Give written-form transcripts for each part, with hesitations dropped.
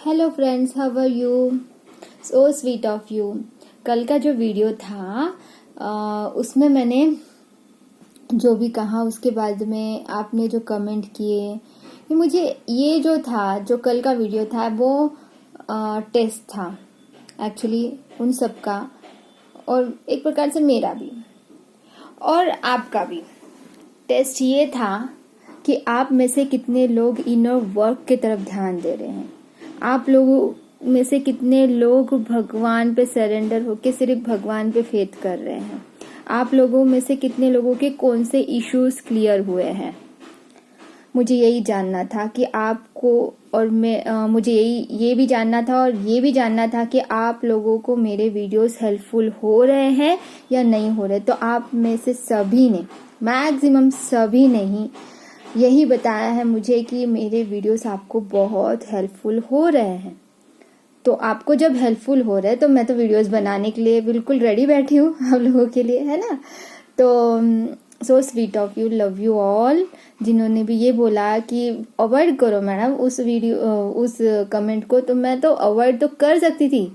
Hello friends, how are you? So sweet of you. कल का जो वीडियो था उसमें मैंने जो भी कहा उसके बाद में आपने जो कमेंट किए कि मुझे ये जो था, जो कल का वीडियो था वो टेस्ट था एक्चुअली उन सब का, और एक प्रकार से मेरा भी और आपका भी। टेस्ट ये था कि आप में से कितने लोग इनर वर्क की तरफ ध्यान दे रहे हैं। आप लोगों में से कितने लोग भगवान पे सरेंडर होके सिर्फ भगवान पे फेथ कर रहे हैं। आप लोगों में से कितने लोगों के कौन से इश्यूज क्लियर हुए हैं। मुझे यही जानना था कि आपको, और मुझे ये भी जानना था और ये भी जानना था कि आप लोगों को मेरे वीडियोस हेल्पफुल हो रहे हैं या नहीं हो रहे। तो आप में से सभी ने, मैक्सिमम सभी ने ही यही बताया है मुझे कि मेरे वीडियोस आपको बहुत हेल्पफुल हो रहे हैं। तो आपको जब हेल्पफुल हो रहे हैं तो मैं तो वीडियोस बनाने के लिए बिल्कुल रेडी बैठी हूँ आप लोगों के लिए, है ना। तो सो sweet of you, love you all. जिन्होंने भी ये बोला कि अवॉइड करो मैडम उस उस कमेंट को, तो मैं तो अवॉइड तो कर सकती थी।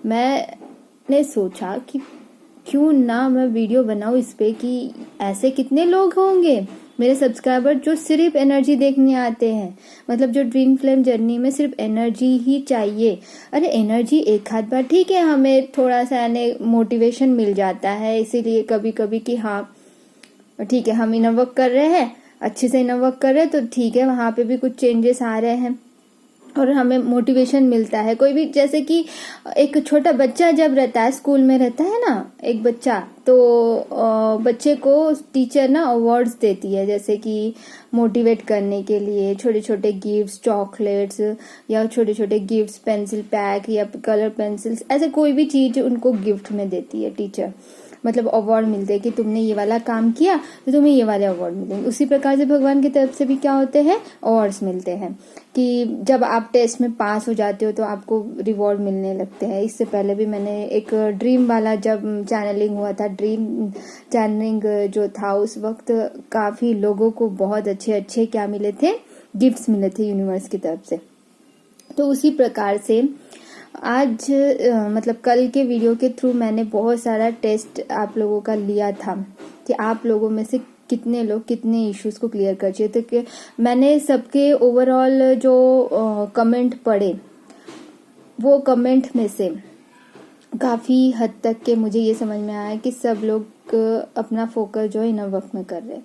मैंने सोचा कि क्यों ना मैं वीडियो बनाऊं इस पे कि ऐसे कितने लोग होंगे मेरे सब्सक्राइबर जो सिर्फ एनर्जी देखने आते हैं, मतलब जो ड्रीम फ्लेम जर्नी में सिर्फ एनर्जी ही चाहिए। अरे एनर्जी एक आध बार ठीक है, हमें थोड़ा सा मोटिवेशन मिल जाता है इसीलिए कभी कभी कि हाँ ठीक है हम इनर वर्क कर रहे हैं, अच्छे से इनर वर्क कर रहे हैं तो ठीक है, वहां पे भी कुछ चेंजेस आ रहे हैं और हमें मोटिवेशन मिलता है। कोई भी, जैसे कि एक छोटा बच्चा जब रहता है, स्कूल में रहता है ना एक बच्चा, तो बच्चे को टीचर ना अवार्ड्स देती है, जैसे कि मोटिवेट करने के लिए छोटे छोटे गिफ्ट्स, चॉकलेट्स या छोटे छोटे गिफ्ट्स, पेंसिल पैक या कलर पेंसिल्स, ऐसे कोई भी चीज उनको गिफ्ट में देती है टीचर, मतलब अवार्ड मिलते हैं कि तुमने ये वाला काम किया तो तुम्हें ये वाले अवार्ड मिलेंगे। उसी प्रकार से भगवान की तरफ से भी क्या होते हैं, अवार्ड्स मिलते हैं कि जब आप टेस्ट में पास हो जाते हो तो आपको रिवॉर्ड मिलने लगते हैं। इससे पहले भी मैंने एक ड्रीम वाला जब चैनलिंग हुआ था, ड्रीम चैनलिंग जो था, उस वक्त काफी लोगों को बहुत अच्छे अच्छे क्या मिले थे, गिफ्ट्स मिले थे यूनिवर्स की तरफ से। तो उसी प्रकार से आज मतलब कल के वीडियो के थ्रू मैंने बहुत सारा टेस्ट आप लोगों का लिया था कि आप लोगों में से कितने लोग कितने इश्यूज को क्लियर कर चाहिए। तो कि मैंने सबके ओवरऑल जो कमेंट पढ़े, वो कमेंट में से काफी हद तक के मुझे ये समझ में आया कि सब लोग अपना फोकस जो है इनर वर्क में कर रहे हैं,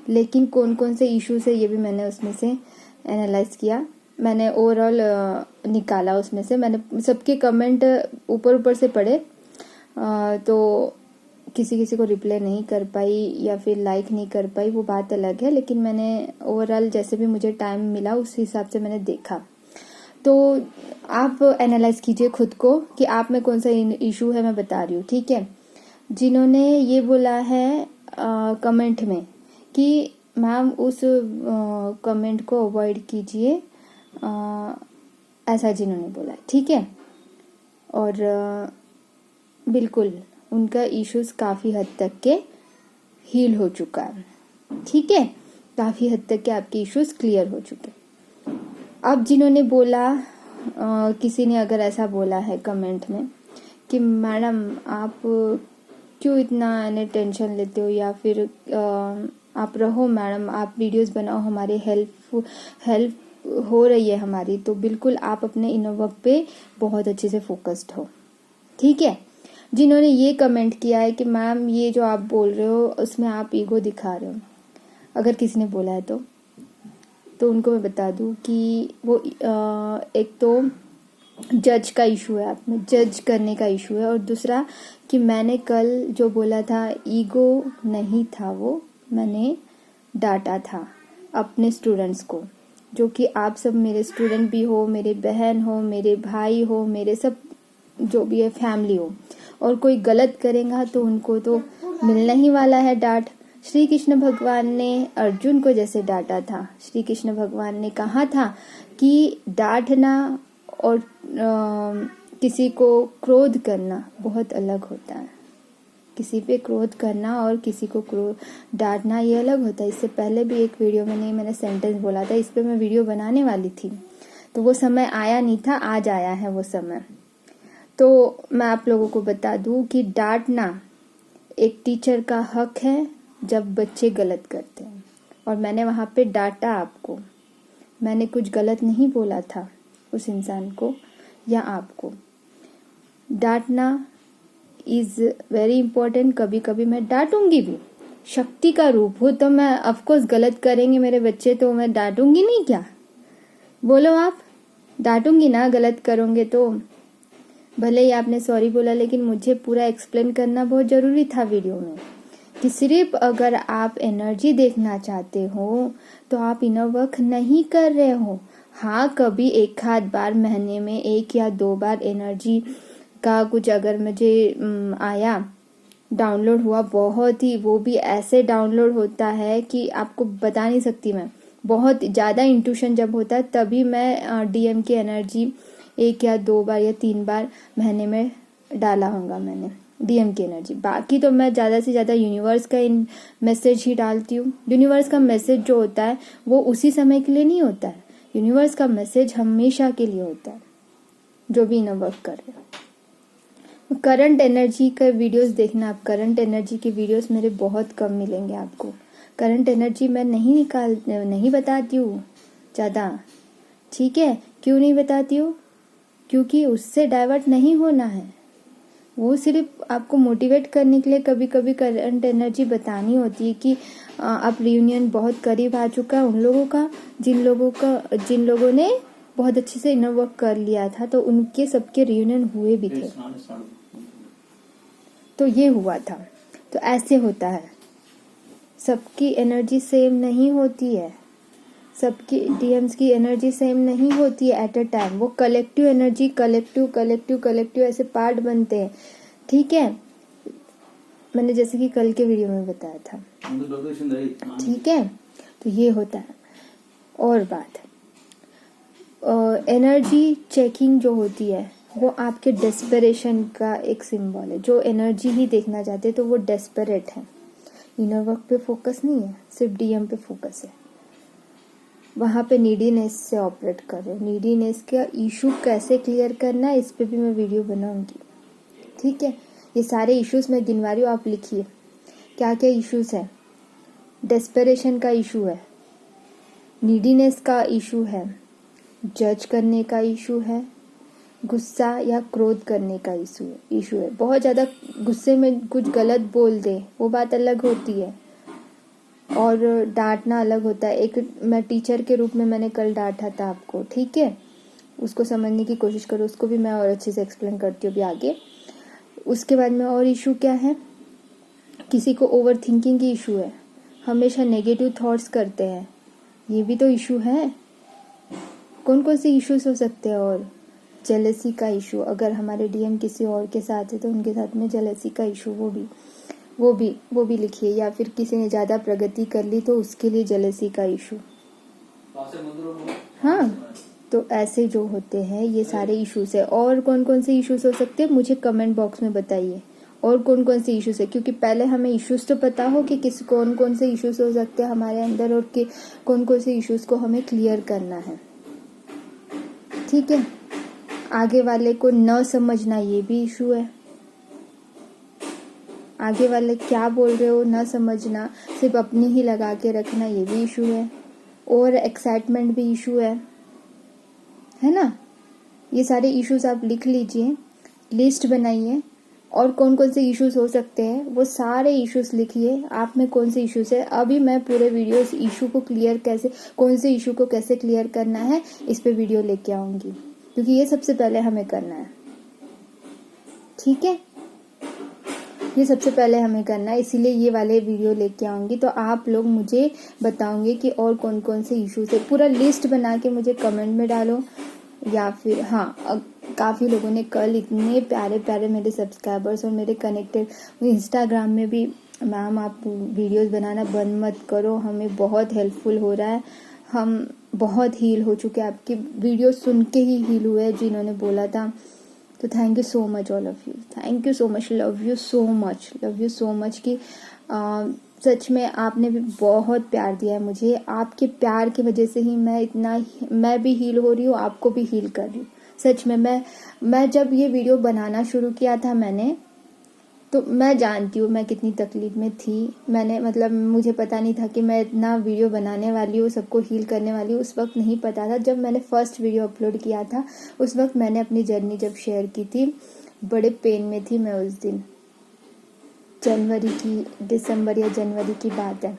लेकिन कौन कौन से इश्यूज है ये भी मैंने उसमें से एनालाइज किया। मैंने ओवरऑल निकाला, उसमें से मैंने सबके कमेंट ऊपर ऊपर से पढ़े, तो किसी किसी को रिप्लाई नहीं कर पाई या फिर लाइक नहीं कर पाई, वो बात अलग है, लेकिन मैंने ओवरऑल जैसे भी मुझे टाइम मिला उस हिसाब से मैंने देखा। तो आप एनालाइज कीजिए खुद को कि आप में कौन सा इशू है, मैं बता रही हूँ, ठीक है। जिन्होंने ये बोला है कमेंट में कि मैम उस कमेंट को अवॉइड कीजिए, ऐसा जिन्होंने बोला है, ठीक है, और बिल्कुल उनका इश्यूज काफी हद तक के हील हो चुका है, ठीक है, काफी हद तक के आपके इश्यूज क्लियर हो चुके। अब जिन्होंने बोला किसी ने अगर ऐसा बोला है कमेंट में कि मैडम आप क्यों इतना टेंशन लेते हो, या फिर आप रहो मैडम, आप वीडियोस बनाओ, हमारे हेल्प हो रही है हमारी, तो बिल्कुल आप अपने इनर वर्क पे बहुत अच्छे से फोकस्ड हो, ठीक है। जिन्होंने ये कमेंट किया है कि मैम ये जो आप बोल रहे हो उसमें आप ईगो दिखा रहे हो, अगर किसी ने बोला है तो उनको मैं बता दूं कि वो एक तो जज का इशू है, आप में जज करने का इशू है, और दूसरा कि मैंने कल जो बोला था ईगो नहीं था, वो मैंने डांटा था अपने स्टूडेंट्स को, जो कि आप सब मेरे स्टूडेंट भी हो, मेरे बहन हो, मेरे भाई हो, मेरे सब जो भी है फैमिली हो, और कोई गलत करेगा तो उनको तो मिलना ही वाला है डांट। श्री कृष्ण भगवान ने अर्जुन को जैसे डांटा था, श्री कृष्ण भगवान ने कहा था कि डांटना और किसी को क्रोध करना बहुत अलग होता है। किसी पे क्रोध करना और किसी को डांटना ये अलग होता है। इससे पहले भी एक वीडियो में मैंने सेंटेंस बोला था, इस पे मैं वीडियो बनाने वाली थी, तो वो समय आया नहीं था, आज आया है वो समय। तो मैं आप लोगों को बता दूं कि डांटना एक टीचर का हक है जब बच्चे गलत करते हैं, और मैंने वहाँ पे डांटा आपको। मैंने कुछ गलत नहीं बोला था उस इंसान को या आपको। डांटना इज वेरी इंपॉर्टेंट। कभी कभी मैं डांटूंगी भी, शक्ति का रूप हो तो मैं ऑफकोर्स, गलत करेंगे मेरे बच्चे तो मैं डांटूंगी नहीं क्या? बोलो आप, डांटूंगी ना गलत करोगे तो। भले ही आपने सॉरी बोला, लेकिन मुझे पूरा एक्सप्लेन करना बहुत जरूरी था वीडियो में कि सिर्फ अगर आप एनर्जी देखना चाहते हो तो आप इनर वर्क नहीं कर रहे हो। हाँ, कभी एक आध बार महीने में 1 या 2 बार एनर्जी का कुछ अगर मुझे आया, डाउनलोड हुआ, बहुत ही, वो भी ऐसे डाउनलोड होता है कि आपको बता नहीं सकती मैं। बहुत ज़्यादा इंट्यूशन जब होता है तभी मैं डीएम की एनर्जी 1 या 2 बार या 3 बार महीने में डाला होगा मैंने डीएम की एनर्जी। बाकी तो मैं ज़्यादा से ज़्यादा यूनिवर्स का मैसेज ही डालती हूँ। यूनिवर्स का मैसेज जो होता है वो उसी समय के लिए नहीं होता है। यूनिवर्स का मैसेज हमेशा के लिए होता है, जो भी इनर वर्क कर रहे हो। करंट एनर्जी का वीडियोस देखना आप। करंट एनर्जी के वीडियोस मेरे बहुत कम मिलेंगे आपको। करंट एनर्जी मैं नहीं बताती हूँ ज़्यादा, ठीक है? क्यों नहीं बताती हूँ? क्योंकि उससे डाइवर्ट नहीं होना है। वो सिर्फ आपको मोटिवेट करने के लिए कभी कभी करंट एनर्जी बतानी होती है कि अब रियूनियन बहुत करीब आ चुका है उन लोगों का जिन लोगों ने बहुत अच्छे से इनर वर्क कर लिया था, तो उनके सबके रियूनियन हुए भी थे। तो ये हुआ था। तो ऐसे होता है, सबकी एनर्जी सेम नहीं होती है, सबकी डीएम्स की एनर्जी सेम नहीं होती है एट अ टाइम। वो कलेक्टिव एनर्जी, कलेक्टिव ऐसे पार्ट बनते हैं, ठीक है? मैंने जैसे कि कल के वीडियो में बताया था, ठीक है? तो ये होता है। और बात, एनर्जी चेकिंग जो होती है वो आपके डेस्परेशन का एक सिंबल है। जो एनर्जी ही देखना चाहते हैं तो वो डेस्परेट है। इनर वर्क पे फोकस नहीं है, सिर्फ डीएम पे फोकस है। वहाँ पे नीडीनेस से ऑपरेट कर रहे हो। नीडीनेस का इशू कैसे क्लियर करना है, इस पे भी मैं वीडियो बनाऊंगी, ठीक है? ये सारे इश्यूज मैं गिनवा रही हूँ, आप लिखिए क्या क्या इश्यूज है। डेस्परेशन का इशू है, नीडीनेस का इशू है, जज करने का इशू है, गुस्सा या क्रोध करने का इशू है। बहुत ज़्यादा गुस्से में कुछ गलत बोल दे वो बात अलग होती है, और डांटना अलग होता है। एक मैं टीचर के रूप में मैंने कल डांटा था आपको, ठीक है? उसको समझने की कोशिश करो, उसको भी मैं और अच्छे से एक्सप्लेन करती हूँ अभी आगे। उसके बाद में और इशू क्या है, किसी को ओवर थिंकिंग की इशू है, हमेशा नेगेटिव थॉट्स करते हैं, ये भी तो इशू है। कौन कौन से इश्यूज हो सकते हैं? और जेलसी का इशू, अगर हमारे डीएम किसी और के साथ है तो उनके साथ में जेलसी का इशू, वो भी लिखिए। या फिर किसी ने ज़्यादा प्रगति कर ली तो उसके लिए जेलसी का इशू। हाँ, तो ऐसे जो होते हैं ये सारे इश्यूज है। और कौन कौन से इश्यूज हो सकते हैं मुझे कमेंट बॉक्स में बताइए, और कौन कौन से इश्यूज है, क्योंकि पहले हमें इश्यूज तो पता हो कि कौन कौन से इश्यूज हो सकते हैं हमारे अंदर, और कि कौन कौन से इश्यूज को हमें क्लियर करना है, ठीक है? आगे वाले को न समझना ये भी इशू है। आगे वाले क्या बोल रहे हो न समझना, सिर्फ अपनी ही लगा के रखना, ये भी इशू है। और एक्साइटमेंट भी इशू है ना? ये सारे इश्यूज आप लिख लीजिए, लिस्ट बनाइए, और कौन कौन से इश्यूज हो सकते हैं वो सारे इश्यूज लिखिए। आप में कौन से इश्यूज है, अभी मैं पूरे वीडियो इस इशू को क्लियर कैसे, कौन से इशू को कैसे क्लियर करना है, इस पे वीडियो लेके आऊंगी, क्योंकि ये सबसे पहले हमें करना है, ठीक है? ये सबसे पहले हमें करना है, इसीलिए ये वाले वीडियो लेके आऊंगी। तो आप लोग मुझे बताओगे कि और कौन कौन से इश्यूज है, पूरा लिस्ट बना के मुझे कमेंट में डालो। या फिर हाँ, काफ़ी लोगों ने कल, इतने प्यारे प्यारे मेरे सब्सक्राइबर्स और मेरे कनेक्टेड इंस्टाग्राम में भी, मैम आप वीडियोस बनाना बंद मत करो, हमें बहुत हेल्पफुल हो रहा है, हम बहुत हील हो चुके हैं, आपकी वीडियो सुन के ही हील हुए, जिन्होंने बोला था। तो thank you so much all of you, thank you so much, love you so much कि सच में आपने भी बहुत प्यार दिया है मुझे। आपके प्यार की वजह से ही मैं भी हील हो रही हूँ, आपको भी हील कर रही हूँ। सच में मैं जब ये वीडियो बनाना शुरू किया था मैंने, तो मैं जानती हूँ मैं कितनी तकलीफ में थी। मैंने मतलब मुझे पता नहीं था कि मैं इतना वीडियो बनाने वाली हूँ, सबको हील करने वाली हूँ। उस वक्त नहीं पता था। जब मैंने फर्स्ट वीडियो अपलोड किया था उस वक्त मैंने अपनी जर्नी जब शेयर की थी, बड़े पेन में थी मैं उस दिन। दिसंबर या जनवरी की बात है।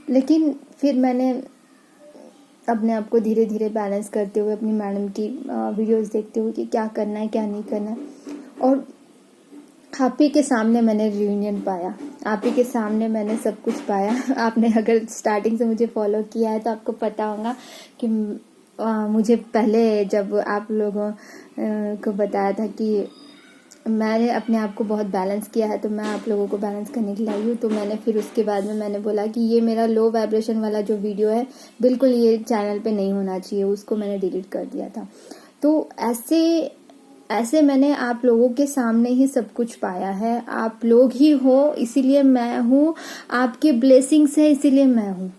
लेकिन फिर मैंने अपने आप को धीरे धीरे बैलेंस करते हुए अपनी मैडम की वीडियोस देखते हुए कि क्या करना है क्या नहीं करना है, और आप ही के सामने मैंने रियूनियन पाया, आप ही के सामने मैंने सब कुछ पाया। आपने अगर स्टार्टिंग से मुझे फॉलो किया है तो आपको पता होगा कि मुझे पहले जब आप लोगों को बताया था कि मैंने अपने आप को बहुत बैलेंस किया है, तो मैं आप लोगों को बैलेंस करने के लिए आई हूँ। तो मैंने फिर उसके बाद में मैंने बोला कि ये मेरा लो वाइब्रेशन वाला जो वीडियो है बिल्कुल ये चैनल पे नहीं होना चाहिए, उसको मैंने डिलीट कर दिया था। तो ऐसे मैंने आप लोगों के सामने ही सब कुछ पाया है। आप लोग ही हो इसीलिए मैं हूँ, आपके ब्लेसिंग्स है इसीलिए मैं हूँ।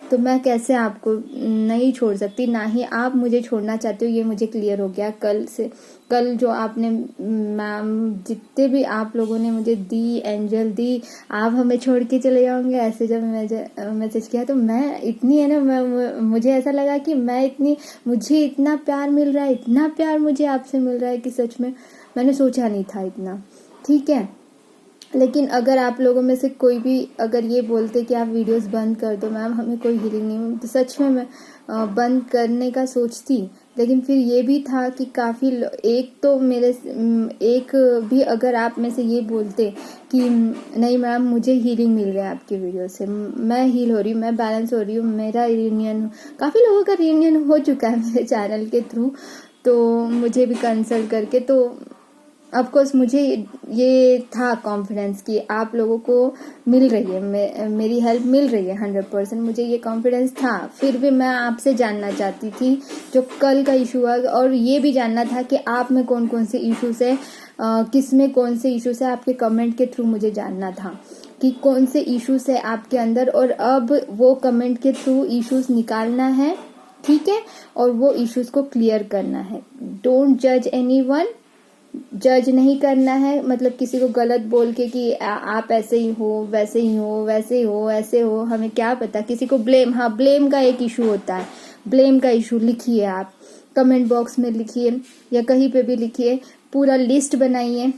तो मैं कैसे आपको नहीं छोड़ सकती, ना ही आप मुझे छोड़ना चाहते हो, ये मुझे क्लियर हो गया कल जो आपने मैम जितने भी आप लोगों ने मुझे दी, एंजल दी, आप हमें छोड़ के चले जाओगे, ऐसे जब मैसेज किया तो मैं इतनी है ना, मुझे ऐसा लगा कि मुझे इतना प्यार मिल रहा है, इतना प्यार मुझे आपसे मिल रहा है कि सच में मैंने सोचा नहीं था इतना। ठीक है, लेकिन अगर आप लोगों में से कोई भी अगर ये बोलते कि आप वीडियोस बंद कर दो मैम, हमें कोई हीलिंग नहीं, तो सच में मैं बंद करने का सोचती। लेकिन फिर ये भी था कि काफ़ी एक भी अगर आप में से ये बोलते कि नहीं मैम मुझे हीलिंग मिल रहा है आपकी वीडियो से, मैं हील हो रही हूँ, मैं बैलेंस हो रही हूँ, मेरा रियूनियन, काफ़ी लोगों का रियूनियन हो चुका है मेरे चैनल के थ्रू, तो मुझे भी कंसल्ट करके, तो ऑफ कोर्स मुझे ये था कॉन्फिडेंस कि आप लोगों को मिल रही है, मेरी हेल्प मिल रही है 100%, मुझे ये कॉन्फिडेंस था। फिर भी मैं आपसे जानना चाहती थी जो कल का इशू है, और ये भी जानना था कि आप में कौन कौन से इश्यूज है, किस में कौन से इश्यूज है। आपके कमेंट के थ्रू मुझे जानना था कि कौन से इश्यूज है आपके अंदर, और अब वो कमेंट के थ्रू इश्यूज निकालना है। ठीक है, और वो इश्यूज को क्लियर करना है। डोंट जज एनीवन, जज नहीं करना है, मतलब किसी को गलत बोल के कि आप ऐसे ही हो, वैसे ही हो, वैसे ही हो, ऐसे हो, हमें क्या पता। किसी को ब्लेम का एक इशू होता है, ब्लेम का इशू लिखिए, आप कमेंट बॉक्स में लिखिए या कहीं पे भी लिखिए, पूरा लिस्ट बनाइए,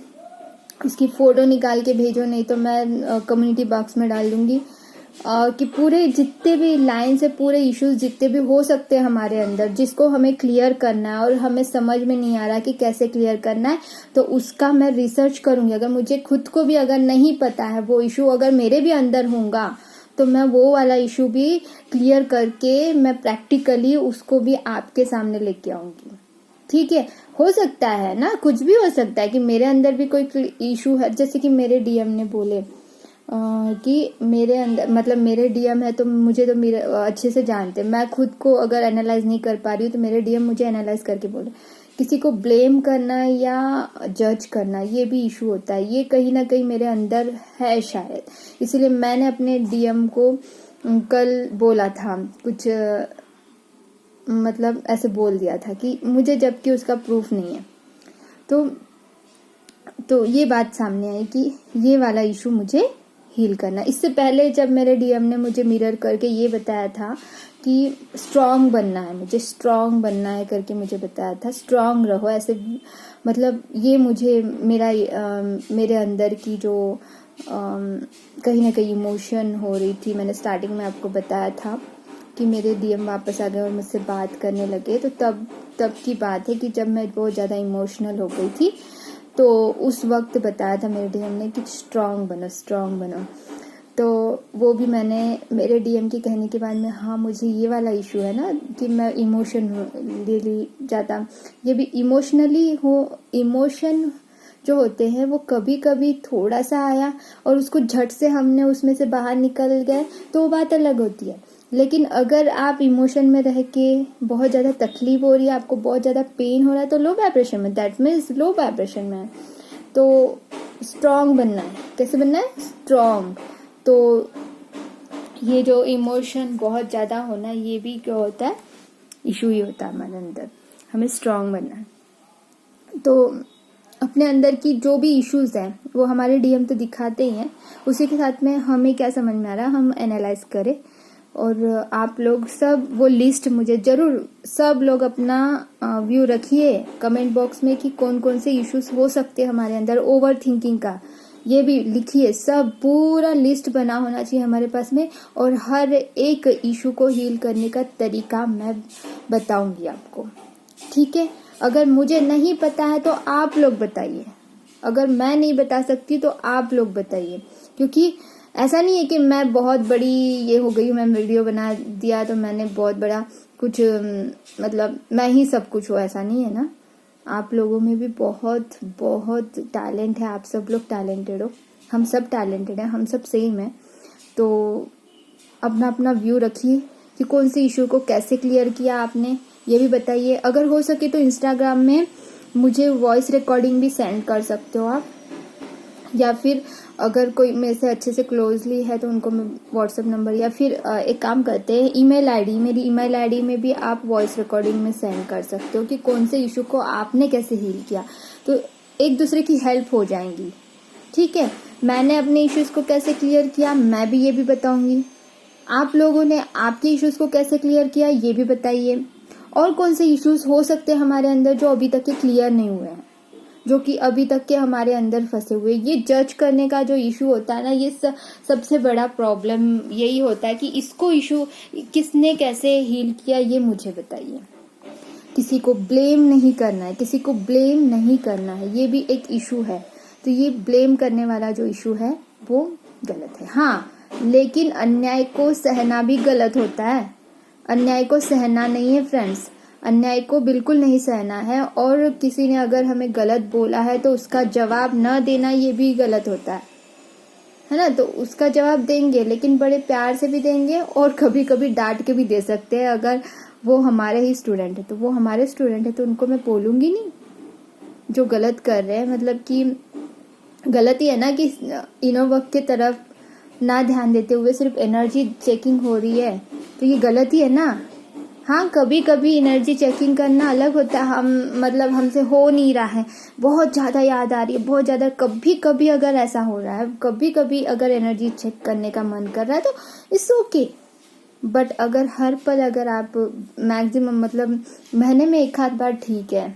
उसकी फोटो निकाल के भेजो, नहीं तो मैं कम्युनिटी बॉक्स में डाल दूंगी कि पूरे जितने भी लाइन से पूरे इश्यूज जितने भी हो सकते हैं हमारे अंदर, जिसको हमें क्लियर करना है और हमें समझ में नहीं आ रहा कि कैसे क्लियर करना है, तो उसका मैं रिसर्च करूंगी। अगर मुझे खुद को भी अगर नहीं पता है वो इशू अगर मेरे भी अंदर होगा, तो मैं वो वाला इशू भी क्लियर करके मैं प्रैक्टिकली उसको भी आपके सामने लेके आऊंगी। ठीक है, हो सकता है ना, कुछ भी हो सकता है कि मेरे अंदर भी कोई इशू है, जैसे कि मेरे डीएम ने बोले कि मेरे अंदर, मतलब मेरे डीएम है तो मुझे तो मेरे अच्छे से जानते, मैं खुद को अगर एनालाइज नहीं कर पा रही हूँ तो मेरे डीएम मुझे एनालाइज करके बोले। किसी को ब्लेम करना या जज करना ये भी इशू होता है, ये कहीं ना कहीं मेरे अंदर है शायद, इसलिए मैंने अपने डीएम को कल बोला था कुछ, मतलब ऐसे बोल दिया था कि मुझे, जबकि उसका प्रूफ नहीं है। तो ये बात सामने आई कि ये वाला इशू मुझे हील करना। इससे पहले जब मेरे डीएम ने मुझे मिरर करके ये बताया था कि स्ट्रांग बनना है, मुझे स्ट्रांग बनना है करके मुझे बताया था, स्ट्रांग रहो ऐसे, मतलब ये मुझे मेरे अंदर की जो कहीं ना कहीं इमोशन हो रही थी, मैंने स्टार्टिंग में आपको बताया था कि मेरे डीएम वापस आ गए और मुझसे बात करने लगे, तो तब की बात है कि जब मैं बहुत ज़्यादा इमोशनल हो गई थी, तो उस वक्त बताया था मेरे डीएम ने कि स्ट्रांग बनो। तो वो भी मैंने मेरे डीएम के कहने के बाद में, हाँ मुझे ये वाला इशू है ना कि मैं इमोशनली ज़्यादा, ये भी इमोशन जो होते हैं वो कभी कभी थोड़ा सा आया और उसको झट से हमने उसमें से बाहर निकल गए तो वो बात अलग होती है। लेकिन अगर आप इमोशन में रह के बहुत ज़्यादा तकलीफ हो रही है, आपको बहुत ज़्यादा पेन हो रहा है, तो लो वाइब्रेशन में, दैट मीन्स लो वाइब्रेशन में, तो स्ट्रॉन्ग बनना है। कैसे बनना है? स्ट्रॉन्ग। तो ये जो इमोशन बहुत ज्यादा होना, ये भी क्या होता है? इशू ही होता है हमारे अंदर। हमें स्ट्रॉन्ग बनना है। तो अपने अंदर की जो भी इश्यूज हैं वो हमारे डीएम तो दिखाते ही हैं, उसी के साथ में हमें क्या समझ में आ रहा है हम एनालाइज करें। और आप लोग सब वो लिस्ट मुझे जरूर, सब लोग अपना व्यू रखिए कमेंट बॉक्स में कि कौन कौन से इश्यूज हो सकते हैं हमारे अंदर। ओवर थिंकिंग का ये भी लिखिए, सब पूरा लिस्ट बना होना चाहिए हमारे पास में। और हर एक इशू को हील करने का तरीका मैं बताऊंगी आपको, ठीक है? अगर मुझे नहीं पता है तो आप लोग बताइए, अगर मैं नहीं बता सकती तो आप लोग बताइए। क्योंकि ऐसा नहीं है कि मैं बहुत बड़ी ये हो गई हूँ, मैं वीडियो बना दिया तो मैंने बहुत बड़ा कुछ, मतलब मैं ही सब कुछ हूँ, ऐसा नहीं है ना। आप लोगों में भी बहुत बहुत टैलेंट है, आप सब लोग टैलेंटेड हो, हम सब टैलेंटेड हैं, हम सब सेम है। तो अपना अपना व्यू रखिए कि कौन से इशू को कैसे क्लियर किया आपने, ये भी बताइए। अगर हो सके तो इंस्टाग्राम में मुझे वॉइस रिकॉर्डिंग भी सेंड कर सकते हो आप, या फिर अगर कोई मेरे से अच्छे से क्लोजली है तो उनको मैं व्हाट्सएप नंबर, या फिर एक काम करते हैं ईमेल आईडी, मेरी ईमेल आईडी में भी आप वॉइस रिकॉर्डिंग में सेंड कर सकते हो कि कौन से इशू को आपने कैसे हील किया। तो एक दूसरे की हेल्प हो जाएंगी, ठीक है? मैंने अपने इश्यूज को कैसे क्लियर किया मैं भी ये भी बताऊंगी, आप लोगों ने आपके इश्यूज को कैसे क्लियर किया ये भी बताइए। और कौन से इश्यूज हो सकते हैं हमारे अंदर जो अभी तक के क्लियर नहीं हुए हैं, जो कि अभी तक के हमारे अंदर फंसे हुए। ये जज करने का जो इशू होता है ना, ये सबसे बड़ा प्रॉब्लम यही होता है कि इसको इशू किसने कैसे हील किया ये मुझे बताइए। किसी को ब्लेम नहीं करना है, किसी को ब्लेम नहीं करना है, ये भी एक इशू है। तो ये ब्लेम करने वाला जो इशू है वो गलत है। हाँ, लेकिन अन्याय को सहना भी गलत होता है। अन्याय को सहना नहीं है फ्रेंड्स, अन्याय को बिल्कुल नहीं सहना है। और किसी ने अगर हमें गलत बोला है तो उसका जवाब न देना ये भी गलत होता है ना। तो उसका जवाब देंगे, लेकिन बड़े प्यार से भी देंगे और कभी कभी डांट के भी दे सकते हैं। अगर वो हमारे ही स्टूडेंट है तो वो हमारे स्टूडेंट है, तो उनको मैं बोलूंगी नहीं जो गलत कर रहे हैं। मतलब कि गलत ही है ना कि इनो वर्क की तरफ ना ध्यान देते हुए सिर्फ एनर्जी चेकिंग हो रही है, तो ये गलत ही है ना। हाँ, कभी कभी एनर्जी चेकिंग करना अलग होता है। हम मतलब हमसे हो नहीं रहा है, बहुत ज्यादा याद आ रही है, बहुत ज्यादा, कभी कभी अगर ऐसा हो रहा है, कभी कभी अगर एनर्जी चेक करने का मन कर रहा है तो इट्स ओके। बट अगर हर पल अगर आप मैक्सिमम मतलब महीने में एक आध बार ठीक है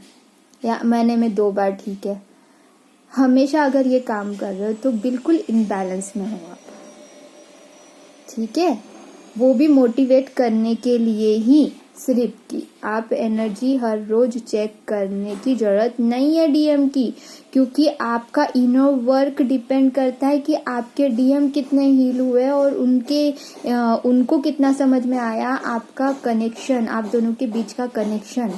या महीने में 2 बार ठीक है, हमेशा अगर ये काम कर रहे हो तो बिल्कुल इनबैलेंस में हो आप, ठीक है? वो भी मोटिवेट करने के लिए ही सिर्फ कि आप एनर्जी हर रोज चेक करने की जरूरत नहीं है डीएम की, क्योंकि आपका इनर वर्क डिपेंड करता है कि आपके डीएम कितने हील हुए और उनको कितना समझ में आया आपका कनेक्शन, आप दोनों के बीच का कनेक्शन।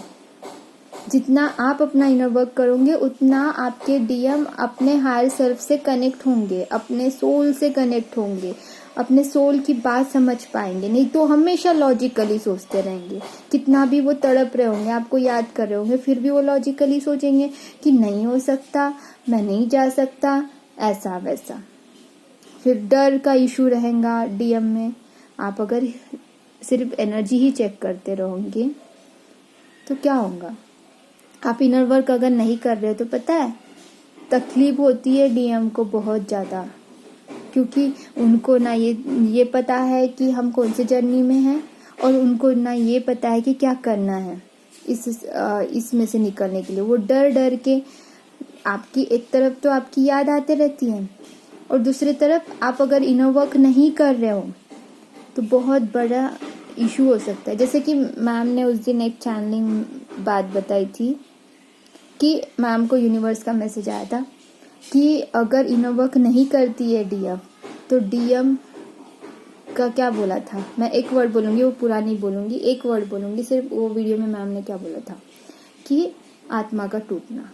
जितना आप अपना इनर वर्क करोगे उतना आपके डीएम अपने हायर सेल्फ से कनेक्ट होंगे, अपने सोल से कनेक्ट होंगे, अपने सोल की बात समझ पाएंगे। नहीं तो हमेशा लॉजिकली सोचते रहेंगे, कितना भी वो तड़प रहे होंगे, आपको याद कर रहे होंगे, फिर भी वो लॉजिकली सोचेंगे कि नहीं हो सकता, मैं नहीं जा सकता, ऐसा वैसा। फिर डर का इशू रहेगा डीएम में। आप अगर सिर्फ एनर्जी ही चेक करते रहोगे तो क्या होगा? आप इनर वर्क अगर नहीं कर रहे हो तो पता है तकलीफ होती है डीएम को बहुत ज्यादा, क्योंकि उनको ना ये पता है कि हम कौन से जर्नी में हैं, और उनको ना ये पता है कि क्या करना है इसमें से निकलने के लिए। वो डर डर के आपकी एक तरफ तो आपकी याद आते रहती है, और दूसरी तरफ आप अगर इनर वर्क नहीं कर रहे हो तो बहुत बड़ा इशू हो सकता है। जैसे कि मैम ने उस दिन एक चैनलिंग बात बताई थी कि मैम को यूनिवर्स का मैसेज आया था कि अगर इनर वर्क नहीं करती है डीएम तो डीएम का क्या बोला था, मैं एक वर्ड बोलूंगी, वो पूरा नहीं बोलूंगी, एक वर्ड बोलूंगी सिर्फ। वो वीडियो में मैम ने क्या बोला था कि आत्मा का टूटना।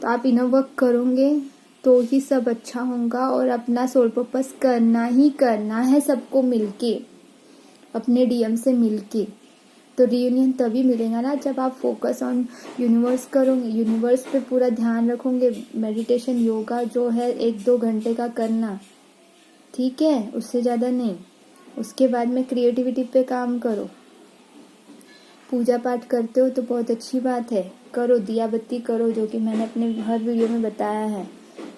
तो आप इनर वर्क करोगे तो ही सब अच्छा होगा, और अपना सोल पर्पस करना ही करना है सबको मिलके, अपने डीएम से मिलके। तो रियूनियन तभी मिलेगा ना जब आप फोकस ऑन यूनिवर्स करोगे, यूनिवर्स पे पूरा ध्यान रखोगे। मेडिटेशन योगा जो है 1-2 घंटे का करना, ठीक है, उससे ज़्यादा नहीं। उसके बाद में क्रिएटिविटी पे काम करो। पूजा पाठ करते हो तो बहुत अच्छी बात है, करो, दिया बत्ती करो, जो कि मैंने अपने हर वीडियो में बताया है,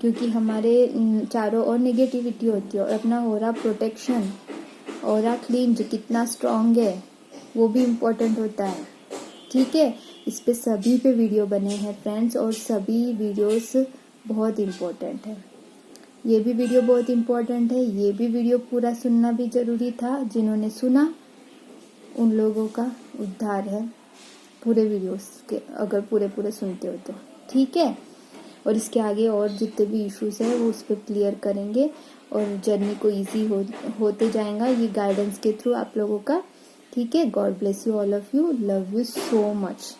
क्योंकि हमारे चारों ओर नेगेटिविटी होती है। और अपना ऑरा प्रोटेक्शन, ऑरा क्लीन जो कितना स्ट्रॉन्ग है वो भी इम्पोर्टेंट होता है, ठीक है। इस पे सभी पे वीडियो बने हैं फ्रेंड्स, और सभी वीडियोस बहुत इम्पोर्टेंट है। ये भी वीडियो बहुत इम्पोर्टेंट है, ये भी वीडियो पूरा सुनना भी जरूरी था। जिन्होंने सुना उन लोगों का उद्धार है पूरे वीडियोस के, अगर पूरे सुनते हो तो, ठीक है। और इसके आगे और जितने भी इश्यूज है वो उस पर क्लियर करेंगे, और जर्नी को इजी होते जाएगा ये गाइडेंस के थ्रू आप लोगों का, ठीक है। God bless you all of you, love you so much.